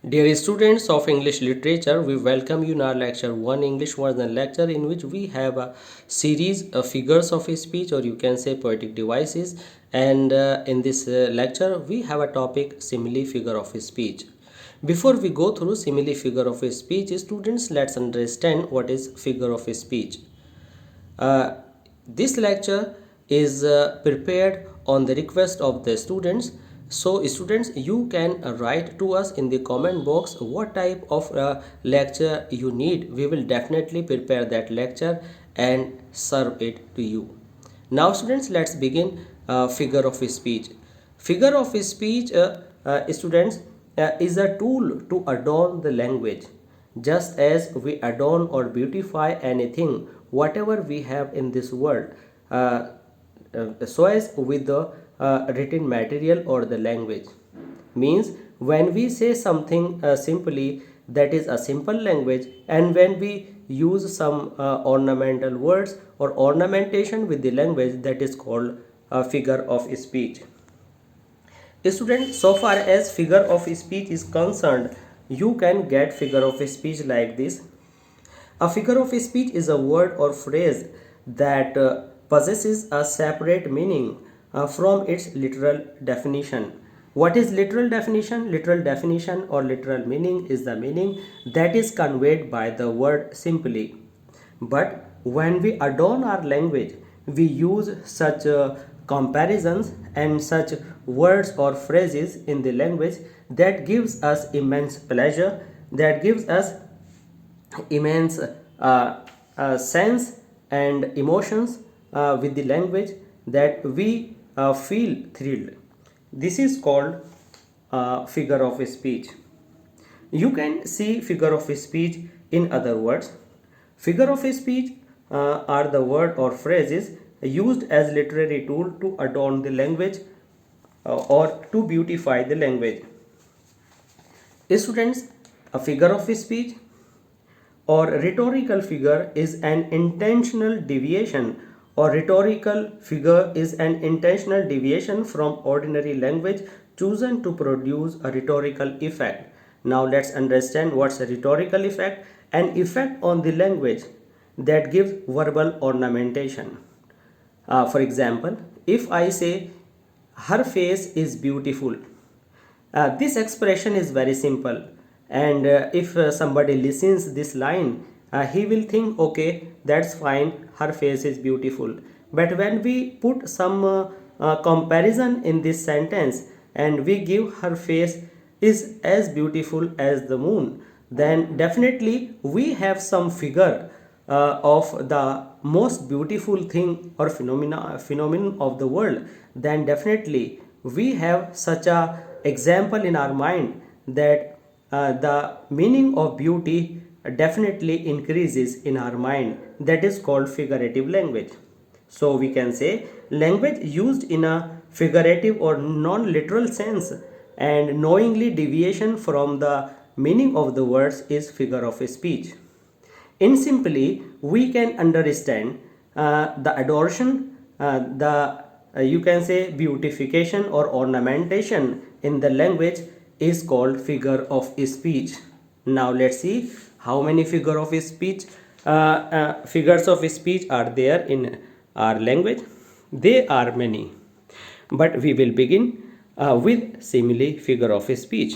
Dear students of English literature, we welcome you in our lecture 1 English version lecture in which we have a series of figures of speech, or you can say poetic devices, and in this lecture we have a topic simile figure of speech. Before we go through simile figure of speech, students, let's understand what is figure of speech. Uh, this lecture is prepared on the request of the students. So students, you can write to us in the comment box what type of lecture you need. We will definitely prepare that lecture and serve it to you. Now students, let's begin figure of speech. Figure of speech, students, is a tool to adorn the language. Just as we adorn or beautify anything, whatever we have in this world, so as with the written material or the language. Means when we say something simply, that is a simple language, and when we use some ornamental words or ornamentation with the language, that is called a figure of speech. Student, so far as figure of speech is concerned, you can get figure of speech like this. A figure of speech is a word or phrase that possesses a separate meaning from its literal definition. What is literal definition? Literal definition or literal meaning is the meaning that is conveyed by the word simply. But when we adorn our language, we use such comparisons and such words or phrases in the language that gives us immense pleasure, that gives us immense sense and emotions with the language, that we feel thrilled. This is called figure of speech. You can see figure of speech in other words. Figure of speech are the word or phrases used as literary tool to adorn the language or to beautify the language. Students, a figure of speech or rhetorical figure is an intentional deviation, or rhetorical figure is an intentional deviation from ordinary language chosen to produce a rhetorical effect. Now let's understand what's a rhetorical effect. An effect on the language that gives verbal ornamentation. For example, if I say her face is beautiful, this expression is very simple, and if somebody listens this line, he will think, okay, that's fine, her face is beautiful. But when we put some comparison in this sentence and we give her face is as beautiful as the moon, then definitely we have some figure of the most beautiful thing or phenomenon of the world. Then definitely we have such a example in our mind that the meaning of beauty definitely increases in our mind. That is called figurative language. So we can say language used in a figurative or non-literal sense and knowingly deviation from the meaning of the words is figure of speech. In simply, we can understand the adoration, the you can say beautification or ornamentation in the language is called figure of speech. Now let's see how many figures of speech are there in our language. They are many, but we will begin with simile figure of speech.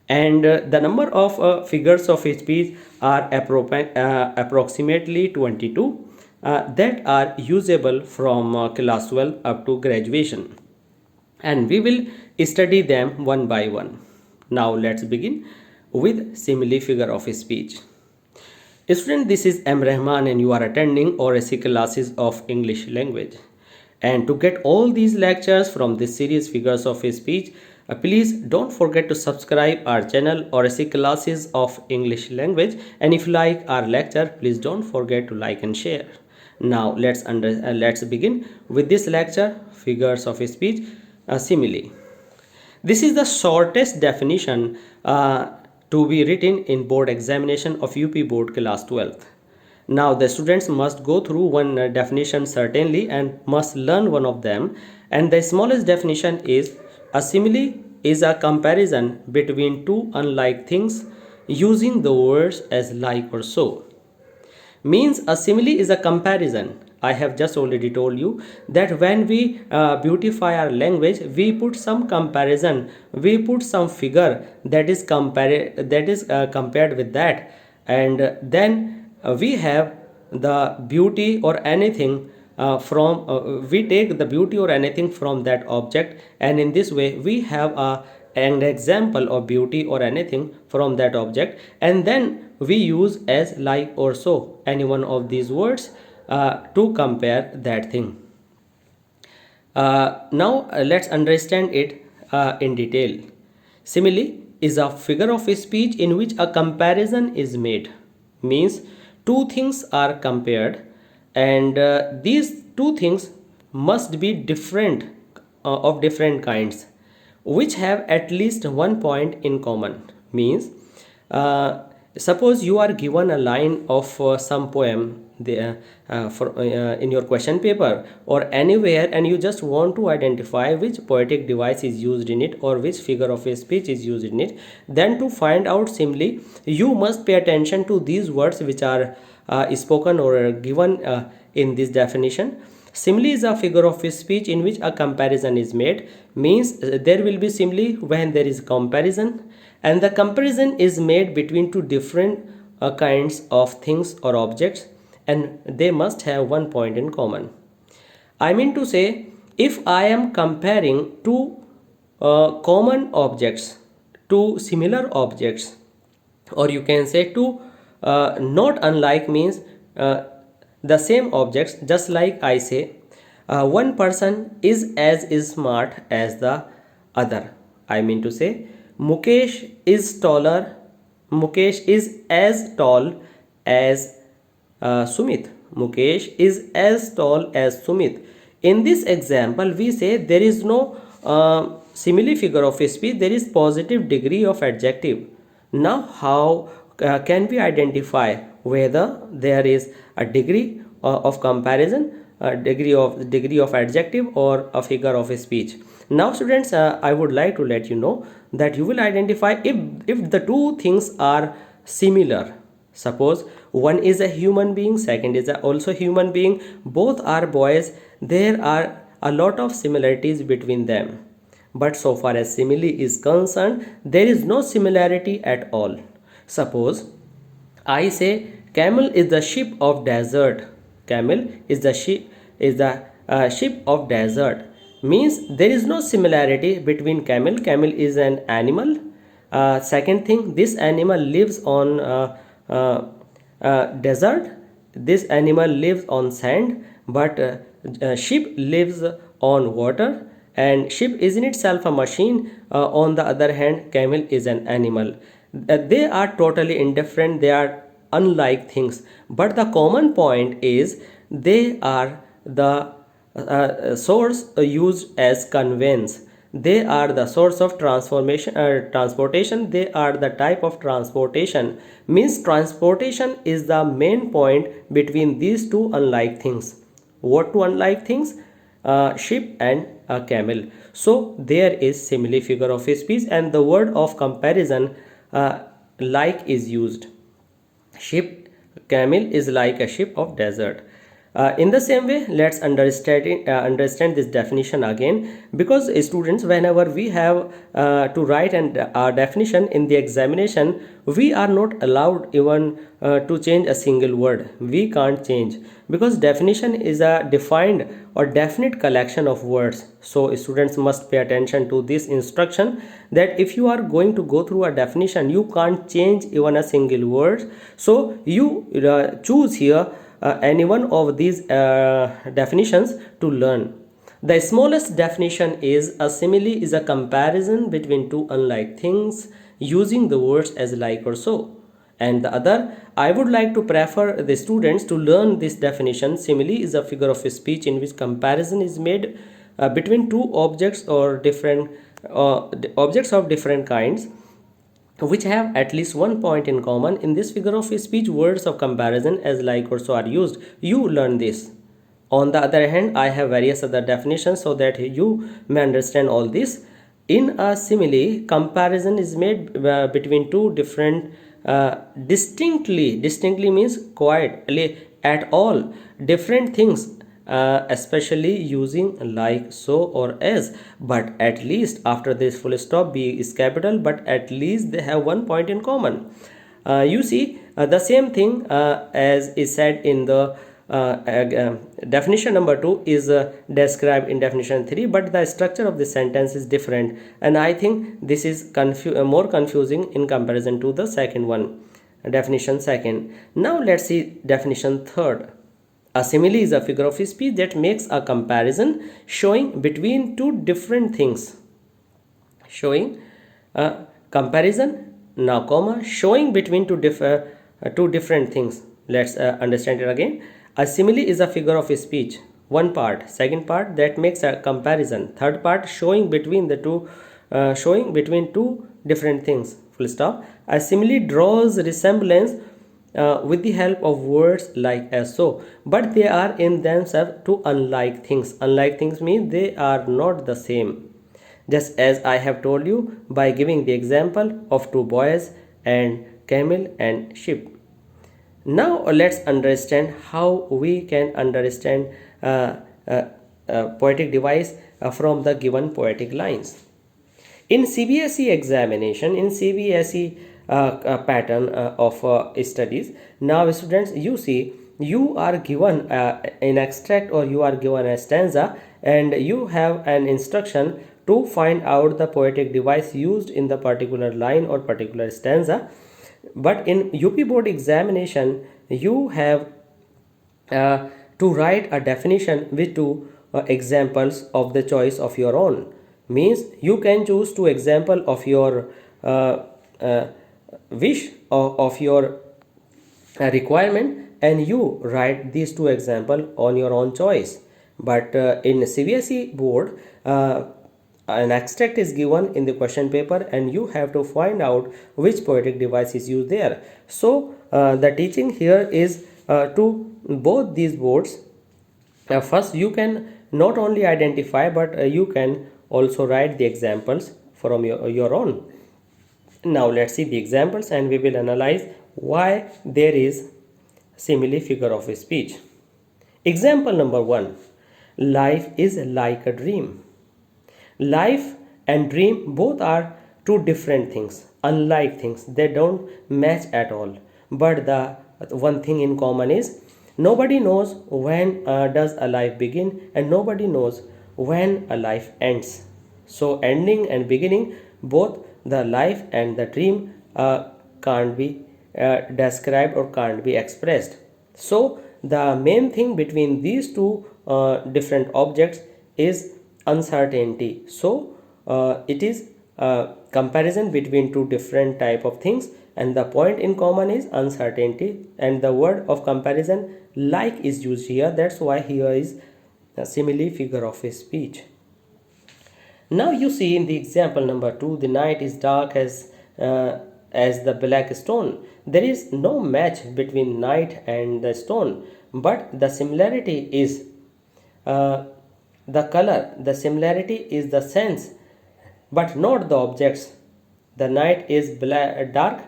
And the number of figures of speech are approximately 22 that are usable from class 12 up to graduation, and we will study them one by one. Now let's begin with simile figure of speech. Student, this is M. Rahman and you are attending ORSC classes of English language. And to get all these lectures from this series figures of speech, please don't forget to subscribe our channel ORSC classes of English language. And if you like our lecture, please don't forget to like and share. Now let's begin with this lecture figures of speech simile. This is the shortest definition to be written in board examination of UP board class 12th. Now the students must go through one definition certainly and must learn one of them, and the smallest definition is a simile is a comparison between two unlike things using the words as like or so. Means a simile is a comparison. I have just already told you that when we beautify our language, we put some comparison, we put some figure that is compared with that, and then we have the beauty or anything from we take the beauty or anything from that object, and in this way we have an example of beauty or anything from that object, and then we use as like or so any one of these words to compare that thing. Now let's understand it in detail. Simile is a figure of speech in which a comparison is made. Means two things are compared, and these two things must be different, of different kinds, which have at least one point in common. Means suppose you are given a line of some poem there in your question paper or anywhere, and you just want to identify which poetic device is used in it or which figure of a speech is used in it. Then to find out simile, you must pay attention to these words which are spoken or given in this definition. Simile is a figure of speech in which a comparison is made. Means there will be simile when there is comparison, and the comparison is made between two different kinds of things or objects, and they must have one point in common. I mean to say, if I am comparing two common objects, two similar objects, or you can say two not unlike, means the same objects, just like I say one person is as smart as the other. I mean to say, Mukesh is taller, Mukesh is as tall as Sumit. Mukesh is as tall as Sumit. In this example, we say there is no simile figure of speech, there is positive degree of adjective. Now, how can we identify whether there is a degree of comparison, a degree of adjective, or a figure of speech? Now, students, I would like to let you know that you will identify if the two things are similar. Suppose one is a human being, second is also human being, both are boys, there are a lot of similarities between them. But so far as simile is concerned, there is no similarity at all. Suppose I say camel is the ship of desert. Camel is the ship of desert. Means there is no similarity between camel. Camel is an animal. Second thing, this animal lives on desert. This animal lives on sand, but ship lives on water, and ship is in itself a machine. On the other hand, camel is an animal. They are totally indifferent, they are unlike things, but the common point is they are the source used as conveyance. They are the source of transportation. They are the type of transportation. Means transportation is the main point between these two unlike things. What two unlike things? Ship and a camel. So there is simile figure of speech, and the word of comparison like is used. Ship, camel is like a ship of desert. In the same way, let's understand this definition again, because students, whenever we have to write our definition in the examination, we are not allowed even to change a single word. We can't change, because definition is a defined or definite collection of words. So students must pay attention to this instruction, that if you are going to go through a definition, you can't change even a single word. So you choose here any one of these definitions to learn. The smallest definition is a simile is a comparison between two unlike things using the words as like or so. And the other, I would like to prefer the students to learn this definition. Simile is a figure of speech in which comparison is made between two objects or different objects of different kinds, which have at least one point in common. In this figure of speech, words of comparison as like or so are used. You learn this. On the other hand, I have various other definitions so that you may understand all this. In a simile, comparison is made between two different distinctly means quietly at all different things, especially using like, so or as, but at least after this full stop b is capital, but at least they have one point in common. You see, the same thing as is said in the definition number 2 is described in definition 3, but the structure of the sentence is different, and I think this is more confusing in comparison to the second one, definition second. Now let's see definition third. A simile is a figure of speech that makes a comparison showing between two different things. Showing comparison, now comma, showing between two different things. Let's understand it again. A simile is a figure of speech, one part. Second part, that makes a comparison. Third part, showing between two different things, full stop. A simile draws resemblance with the help of words like as, so, but they are in themselves two unlike things. Unlike things means they are not the same, just as I have told you by giving the example of two boys and camel and sheep. Now let's understand how we can understand poetic device from the given poetic lines. In CBSE examination, in CBSE pattern of studies, now students, you see, you are given an extract or you are given a stanza, and you have an instruction to find out the poetic device used in the particular line or particular stanza. But in UP board examination, you have to write a definition with two examples of the choice of your own. Means you can choose two example of your wish of your requirement, and you write these two example on your own choice. But in CBSE board, an extract is given in the question paper, and you have to find out which poetic device is used there. So the teaching here is to both these boards. First, you can not only identify, but you can also write the examples from your own. Now let's see the examples, and we will analyze why there is simile figure of speech. Example number 1. Life is like a dream. Life and dream both are two different things, unlike things. They don't match at all. But the one thing in common is nobody knows when does a life begin, and nobody knows when a life ends. So ending and beginning, both the life and the dream can't be described or can't be expressed. So the main thing between these two different objects is uncertainty. So it is a comparison between two different type of things, and the point in common is uncertainty, and the word of comparison like is used here. That's why here is a simile figure of a speech. Now you see in the example number 2, the night is dark as the black stone. There is no match between night and the stone, but the similarity is the color. The similarity is the sense, but not the objects. The night is dark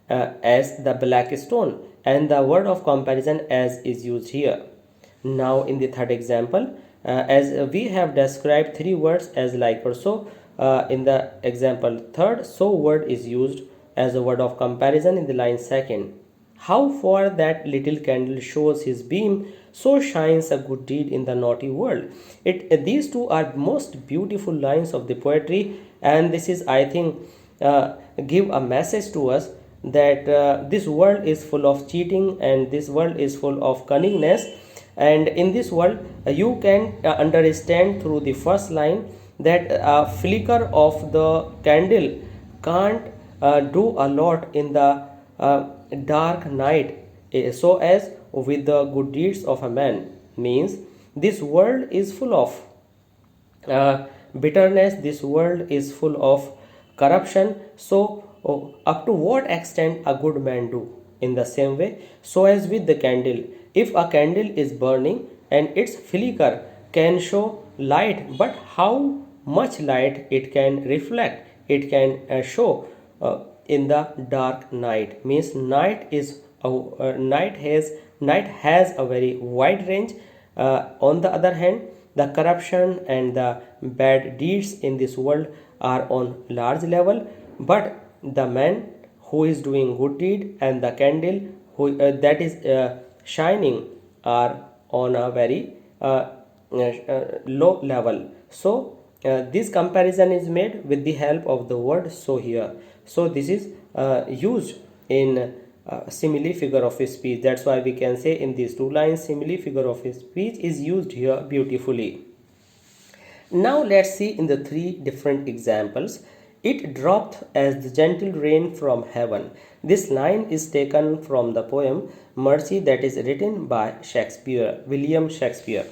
as the black stone, and the word of comparison as is used here. Now in the third example, as we have described three words as like or so, in the example third, so word is used as a word of comparison in the line second. How far that little candle shows his beam, so shines a good deed in the naughty world. These two are most beautiful lines of the poetry, and this is, I think, give a message to us that this world is full of cheating, and this world is full of cunningness. And in this world, you can understand through the first line that a flicker of the candle can't do a lot in the dark night, so as with the good deeds of a man. Means this world is full of bitterness, this world is full of corruption. So up to what extent a good man do? In the same way, so as with the candle, if a candle is burning and its flicker can show light, but how much light it can reflect, it can show in the dark night. Means night has a very wide range. On the other hand, the corruption and the bad deeds in this world are on large level, but the man who is doing good deed and the candle that is shining are on a very low level. So this comparison is made with the help of the word so here. So this is used in simile figure of speech. That's why we can say in these two lines simile figure of speech is used here beautifully. Now let's see in the three different examples. It dropped as the gentle rain from heaven. This line is taken from the poem Mercy that is written by Shakespeare, William Shakespeare.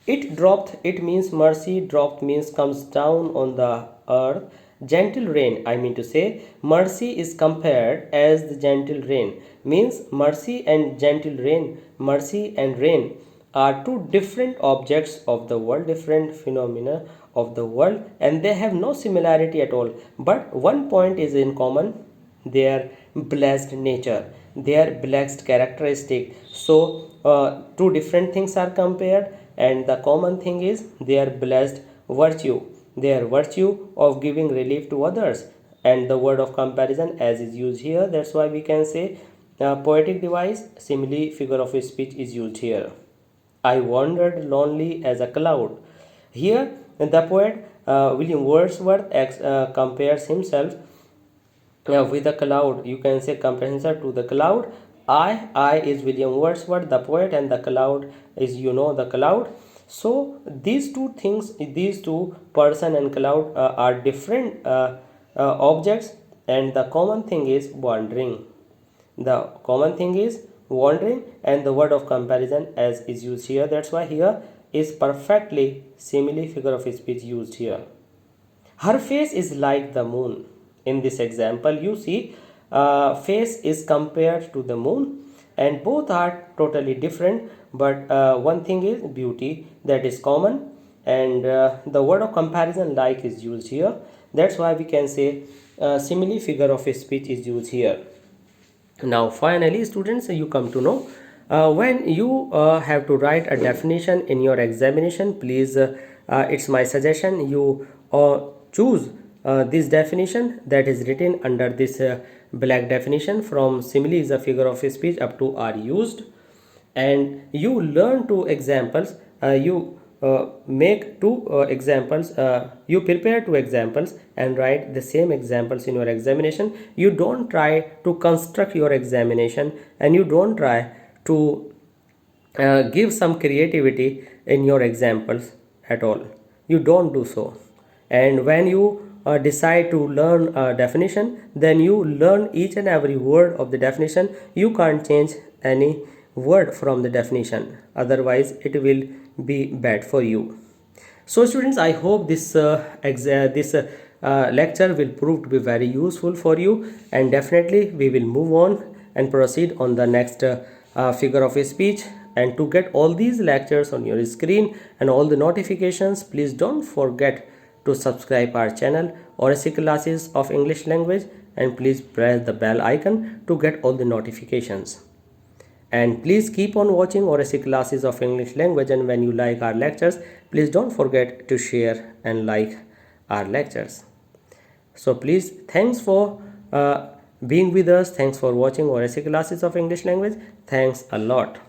It dropped, it means mercy, dropped means comes down on the earth. Gentle rain, I mean to say, mercy is compared as the gentle rain. Means mercy and gentle rain, mercy and rain are two different objects of the world, different phenomena of the world, and they have no similarity at all. But one point is in common, their blessed nature, their blessed characteristic. So two different things are compared, and the common thing is their blessed virtue, their virtue of giving relief to others, and the word of comparison as is used here. That's why we can say poetic device simile figure of speech is used here. I wandered lonely as a cloud. Here, the poet William Wordsworth compares himself with a cloud. You can say comparison to the cloud. I is William Wordsworth, the poet, and the cloud is the cloud. So these two things, these two, person and cloud, are different objects, and the common thing is wandering. The common thing is wandering, and the word of comparison as is used here. That's why here is perfectly simile figure of speech used here. Her face is like the moon. In this example, you see face is compared to the moon, and both are totally different, but one thing is beauty, that is common, and the word of comparison like is used here. That's why we can say simile figure of speech is used here. Now finally students, you come to know when you have to write a definition in your examination, please it's my suggestion you choose this definition that is written under this black definition from simile is a figure of speech up to are used, and you learn two examples. You make two examples, you prepare two examples and write the same examples in your examination. You don't try to construct your examination, and you don't try to give some creativity in your examples at all. You don't do so. And when you decide to learn a definition, then you learn each and every word of the definition. You can't change any word from the definition, otherwise it will be bad for you. So students, I hope this lecture will prove to be very useful for you, and definitely we will move on and proceed on the next figure of speech. And to get all these lectures on your screen and all the notifications, please don't forget to subscribe our channel Oracy Classes of English Language, and please press the bell icon to get all the notifications. And please keep on watching Oracy Classes of English Language, and when you like our lectures, please don't forget to share and like our lectures. So please, thanks for being with us. Thanks for watching Oracy Classes of English Language. Thanks a lot.